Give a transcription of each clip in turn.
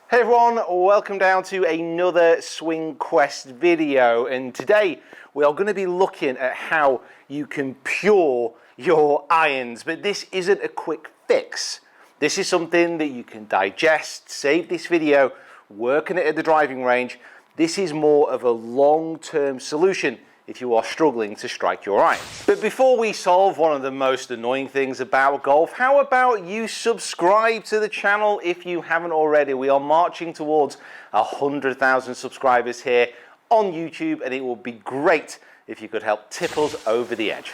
Hey everyone, welcome down to another Swing Quest video, and today we are going to be looking at how you can pure your irons, but this isn't a quick fix. This is something that you can digest, save this video, work on it at the driving range. This is more of a long-term solution if you are struggling to strike your irons. But before we solve one of the most annoying things about golf, how about you subscribe to the channel if you haven't already? We are marching towards 100,000 subscribers here on YouTube, and it would be great if you could help tip us over the edge.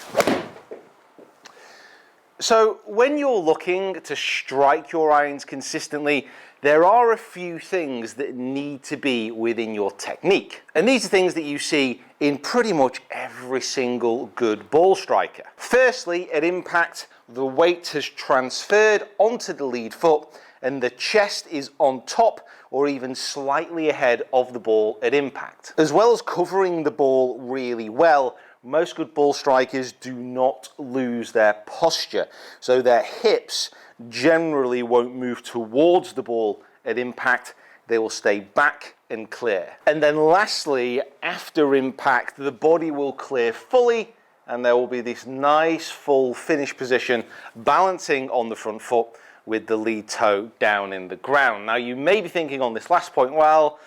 So when you're looking to strike your irons consistently, there are a few things that need to be within your technique. And these are things that you see in pretty much every single good ball striker. Firstly, at impact, the weight has transferred onto the lead foot and the chest is on top or even slightly ahead of the ball at impact. As well as covering the ball really well, most good ball strikers do not lose their posture. So their hips generally won't move towards the ball at impact. They will stay back and clear. And then lastly, after impact, the body will clear fully and there will be this nice full finish position balancing on the front foot with the lead toe down in the ground. Now you may be thinking on this last point, well,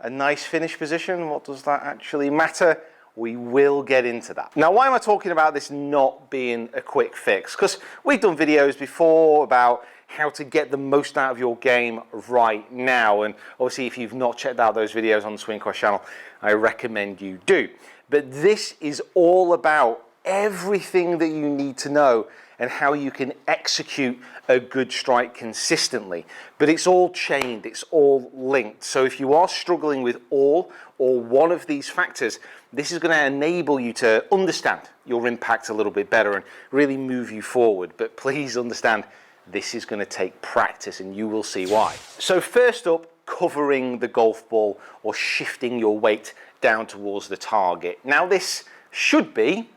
a nice finish position, what does that actually matter? We will get into that. Now, why am I talking about this not being a quick fix? Because we've done videos before about how to get the most out of your game right now. And obviously, if you've not checked out those videos on the Swing Quest channel, I recommend you do. But this is all about everything that you need to know and how you can execute a good strike consistently. But it's all chained, it's all linked. So if you are struggling with all or one of these factors, this is going to enable you to understand your impact a little bit better and really move you forward. But please understand, this is going to take practice and you will see why. So first up, covering the golf ball or shifting your weight down towards the target. Now this should be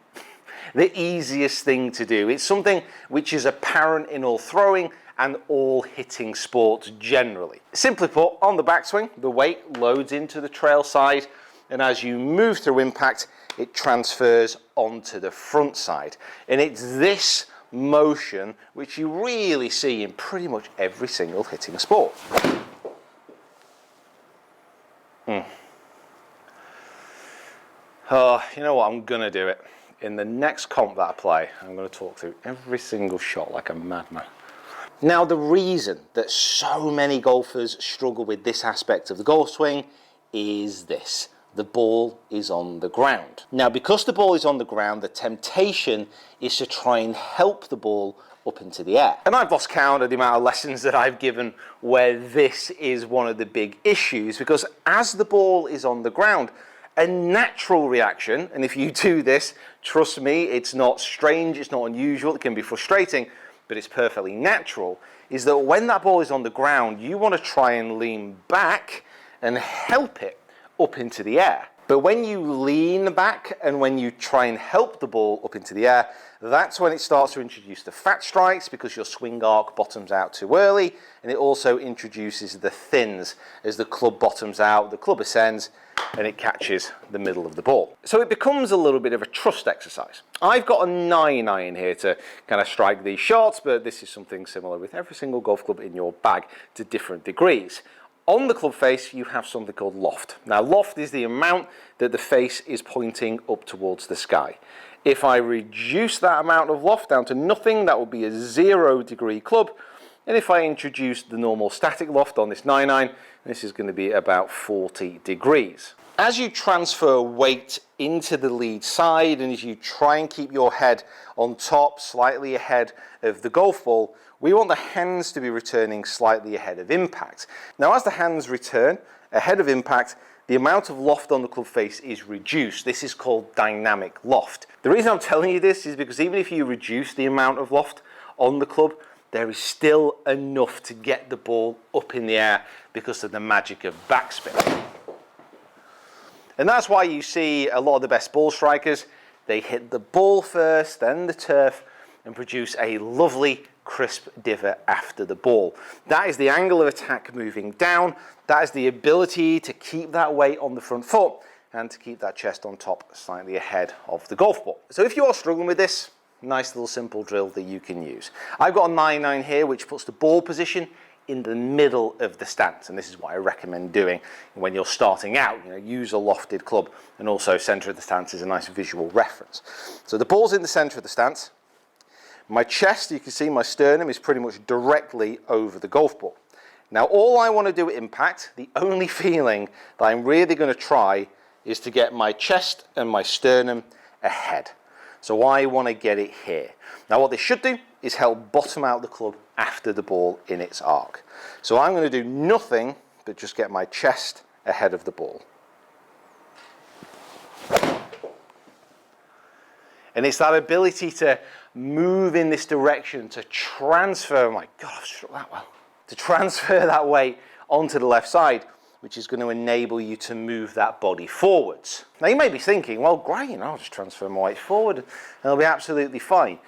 the easiest thing to do. It's something which is apparent in all throwing and all hitting sports generally. Simply put, on the backswing, the weight loads into the trail side, and as you move through impact, it transfers onto the front side. And it's this motion which you really see in pretty much every single hitting sport. Oh, you know what, I'm gonna do it. In the next comp that I play, I'm going to talk through every single shot like a madman. Now, the reason that so many golfers struggle with this aspect of the golf swing is this: the ball is on the ground. Now, because the ball is on the ground, the temptation is to try and help the ball up into the air. And I've lost count of the amount of lessons that I've given where this is one of the big issues, because as the ball is on the ground, a natural reaction, and if you do this, trust me, it's not strange, it's not unusual, it can be frustrating, but it's perfectly natural, is that when that ball is on the ground, you want to try and lean back and help it up into the air. But when you lean back and when you try and help the ball up into the air, that's when it starts to introduce the fat strikes, because your swing arc bottoms out too early, and it also introduces the thins as the club bottoms out, the club ascends, and it catches the middle of the ball. So it becomes a little bit of a trust exercise. I've got a 9-iron here to kind of strike these shots, but this is something similar with every single golf club in your bag to different degrees. On the club face, you have something called loft. Now, loft is the amount that the face is pointing up towards the sky. If I reduce that amount of loft down to nothing, that would be a 0-degree club. And if I introduce the normal static loft on this 9-iron, this is going to be about 40 degrees. As you transfer weight into the lead side and as you try and keep your head on top, slightly ahead of the golf ball, we want the hands to be returning slightly ahead of impact. Now, as the hands return ahead of impact, the amount of loft on the club face is reduced. This is called dynamic loft. The reason I'm telling you this is because even if you reduce the amount of loft on the club, there is still enough to get the ball up in the air because of the magic of backspin. And that's why you see a lot of the best ball strikers, they hit the ball first, then the turf, and produce a lovely crisp divot after the ball. That is the angle of attack moving down. That is the ability to keep that weight on the front foot and to keep that chest on top slightly ahead of the golf ball. So if you are struggling with this, nice little simple drill that you can use. I've got a 9-9 here, which puts the ball position in the middle of the stance, and this is what I recommend doing when you're starting out. Use a lofted club, and also center of the stance is a nice visual reference. So the ball's in the center of the stance. My chest, you can see my sternum is pretty much directly over the golf ball. Now all I want to do at impact, the only feeling that I'm really going to try is to get my chest and my sternum ahead. So I want to get it here. Now what this should do is help bottom out the club after the ball in its arc. So I'm going to do nothing but just get my chest ahead of the ball. And it's that ability to move in this direction, to transfer, oh my God, I've struck that well, to transfer that weight onto the left side, which is going to enable you to move that body forwards. Now you may be thinking, well, great, I'll just transfer my weight forward and it'll be absolutely fine.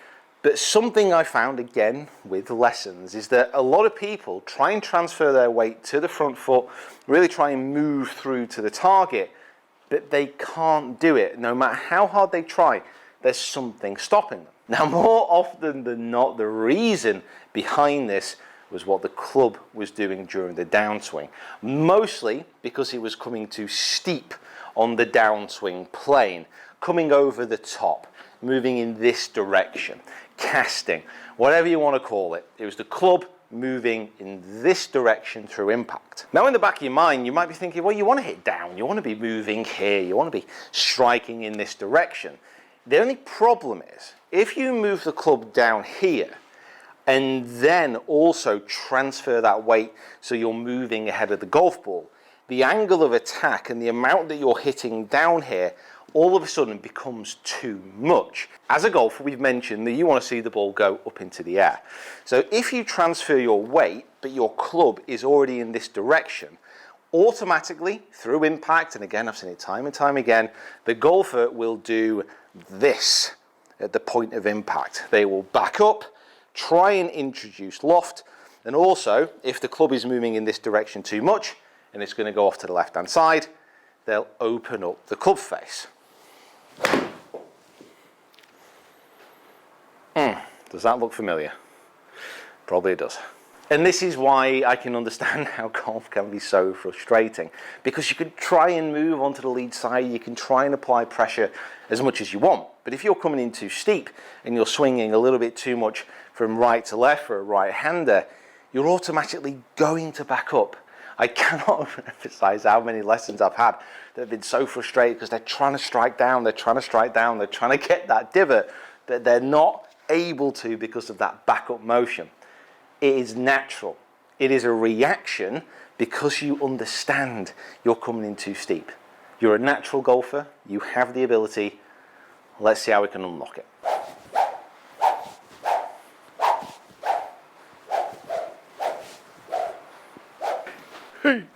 But something I found again with lessons is that a lot of people try and transfer their weight to the front foot, really try and move through to the target, but they can't do it. No matter how hard they try, there's something stopping them. Now, more often than not, the reason behind this was what the club was doing during the downswing. Mostly because it was coming too steep on the downswing plane, coming over the top, moving in this direction, casting, whatever you want to call it. It was the club moving in this direction through impact. Now in the back of your mind, you might be thinking, well, you want to hit down, you want to be moving here, you want to be striking in this direction. The only problem is, if you move the club down here, and then also transfer that weight so you're moving ahead of the golf ball, the angle of attack and the amount that you're hitting down here all of a sudden becomes too much. As a golfer, we've mentioned that you want to see the ball go up into the air. So if you transfer your weight, but your club is already in this direction, automatically, through impact, and again, I've seen it time and time again, the golfer will do this at the point of impact. They will back up, try and introduce loft, and also, if the club is moving in this direction too much, and it's going to go off to the left-hand side, they'll open up the club face. Does that look familiar? Probably it does. And this is why I can understand how golf can be so frustrating, because you can try and move onto the lead side, you can try and apply pressure as much as you want, but if you're coming in too steep and you're swinging a little bit too much from right to left for a right-hander, you're automatically going to back up. I cannot emphasize how many lessons I've had that have been so frustrated because they're trying to strike down, they're trying to get that divot, but they're not able to because of that backup motion. It is natural. It is a reaction because you understand you're coming in too steep. You're a natural golfer. You have the ability. Let's see how we can unlock it.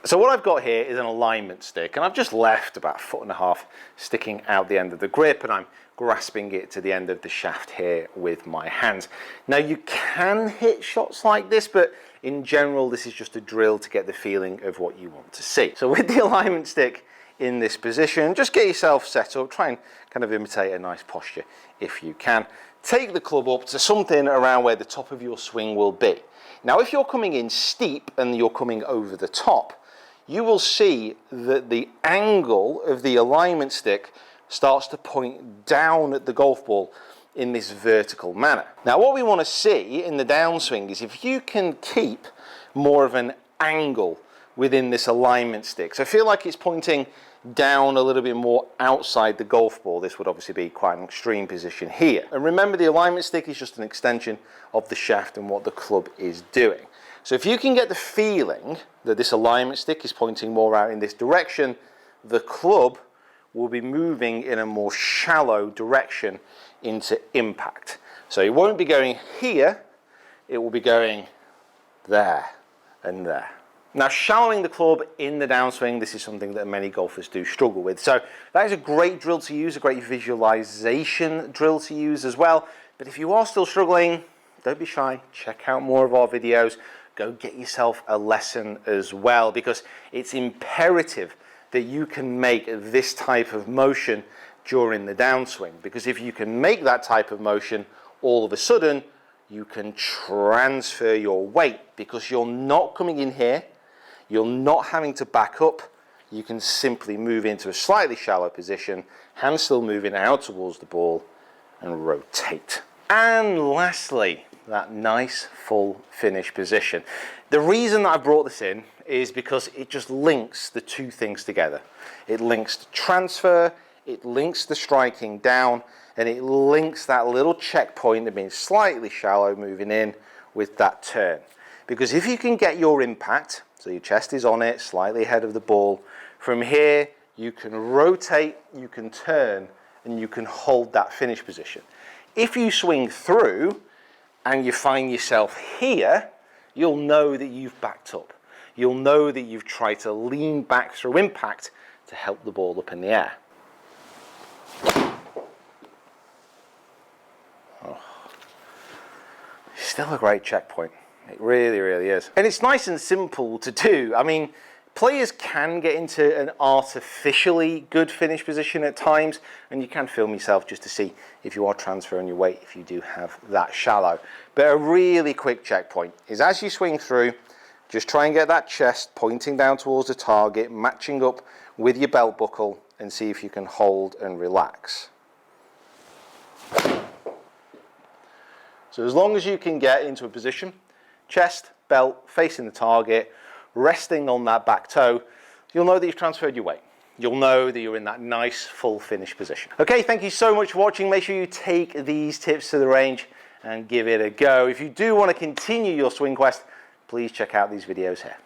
So what I've got here is an alignment stick, and I've just left about 1.5 feet sticking out the end of the grip, and I'm grasping it to the end of the shaft here with my hands. Now you can hit shots like this, but in general this is just a drill to get the feeling of what you want to see. So with the alignment stick in this position, just get yourself set up, try and kind of imitate a nice posture if you can. Take the club up to something around where the top of your swing will be. Now if you're coming in steep and you're coming over the top, you will see that the angle of the alignment stick starts to point down at the golf ball in this vertical manner. Now what we want to see in the downswing is if you can keep more of an angle within this alignment stick. So feel like it's pointing down a little bit more outside the golf ball. This would obviously be quite an extreme position here. And remember, the alignment stick is just an extension of the shaft and what the club is doing. So if you can get the feeling that this alignment stick is pointing more out in this direction, the club will be moving in a more shallow direction into impact. So it won't be going here, it will be going there and there. Now, shallowing the club in the downswing, this is something that many golfers do struggle with. So that is a great drill to use, a great visualization drill to use as well. But if you are still struggling, don't be shy. Check out more of our videos. Go get yourself a lesson as well, because it's imperative that you can make this type of motion during the downswing. Because if you can make that type of motion, all of a sudden, you can transfer your weight, because you're not coming in here, you're not having to back up. You can simply move into a slightly shallow position, hands still moving out towards the ball, and rotate. And lastly, that nice full finish position. The reason that I brought this in is because it just links the two things together. It links the transfer, it links the striking down, and it links that little checkpoint of being slightly shallow moving in with that turn. Because if you can get your impact, so your chest is on it, slightly ahead of the ball, from here you can rotate, you can turn, and you can hold that finish position. If you swing through and you find yourself here, you'll know that you've backed up. You'll know that you've tried to lean back through impact to help the ball up in the air. Oh. Still a great checkpoint. It really, really is. And it's nice and simple to do. I mean, players can get into an artificially good finish position at times, and you can film yourself just to see if you are transferring your weight, if you do have that shallow. But a really quick checkpoint is, as you swing through, just try and get that chest pointing down towards the target, matching up with your belt buckle, and see if you can hold and relax. So as long as you can get into a position, chest, belt, facing the target, resting on that back toe, you'll know that you've transferred your weight. You'll know that you're in that nice full finish position. Okay, thank you so much for watching. Make sure you take these tips to the range and give it a go. If you do want to continue your swing quest, please check out these videos here.